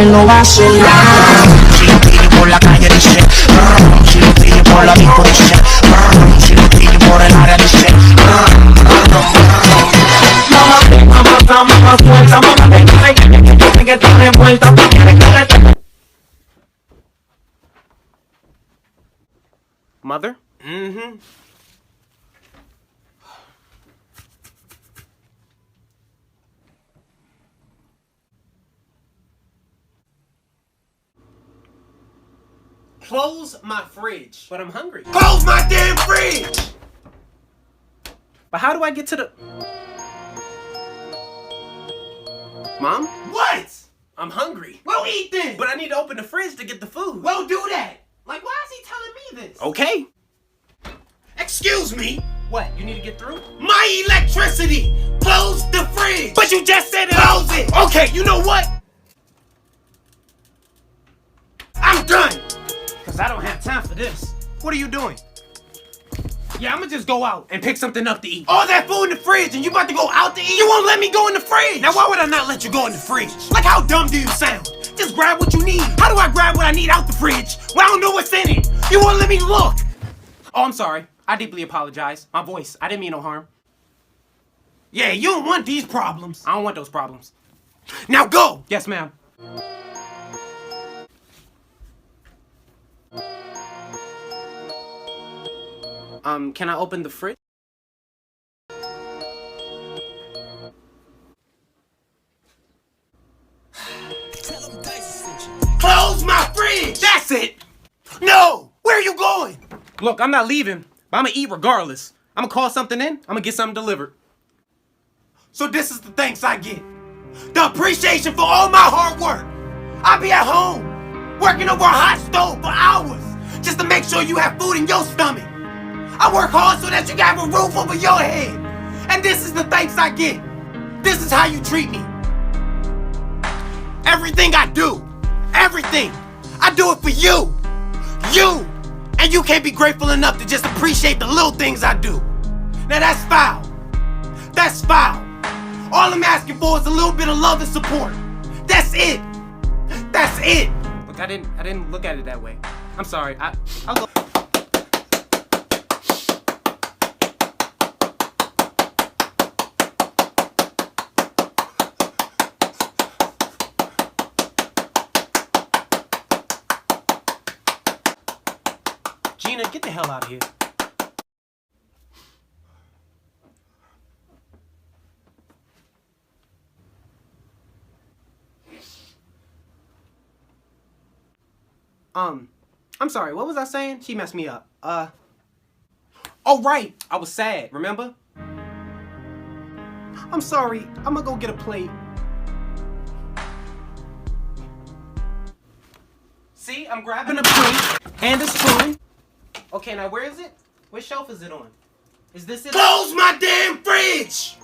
él no vacila. Si lo pillo por la calle dice, si lo pillo por la disco dice, si lo pillo por el área dice, mamá suelta, mamá que tiene vuelta. Mother? Mm-hmm. Close my fridge. But I'm hungry. Close my damn fridge! But how do I get to the... Mom? What? I'm hungry. Well, eat then! But I need to open the fridge to get the food. Well, do that! Like, why is he telling me this? Okay. Excuse me? What? You need to get through? My electricity! Close the fridge! But you just said it! Close it! Okay, you know what? I'm done! Because I don't have time for this. What are you doing? Yeah, I'ma just go out. And pick something up to eat. All that food in the fridge and you about to go out to eat? You won't let me go in the fridge! Now why would I not let you go in the fridge? Like, how dumb do you sound? Just grab what you need. How do I grab what I need out the fridge when I don't know what's in it? You won't let me look! Oh, I'm sorry. I deeply apologize. My voice. I didn't mean no harm. Yeah, you don't want these problems. I don't want those problems. Now go! Yes, ma'am. Can I open the fridge? Close my fridge! That's it! No! Where are you going? Look, I'm not leaving, but I'm gonna eat regardless. I'm gonna call something in, I'm gonna get something delivered. So this is the thanks I get. The appreciation for all my hard work. I be at home, working over a hot stove for hours, just to make sure you have food in your stomach. I work hard so that you can have a roof over your head. And this is the thanks I get. This is how you treat me. Everything I do, everything, I do it for you. You. And you can't be grateful enough to just appreciate the little things I do. Now that's foul. That's foul. All I'm asking for is a little bit of love and support. That's it. That's it. Look, I didn't look at it that way. I'm sorry. I'll go. Gina, get the hell out of here. I'm sorry, what was I saying? She messed me up. Oh right, I was sad, remember? I'm sorry, I'm gonna go get a plate. See, I'm grabbing a plate and a spoon. Okay, now where is it? What shelf is it on? Is this it? Close my damn fridge!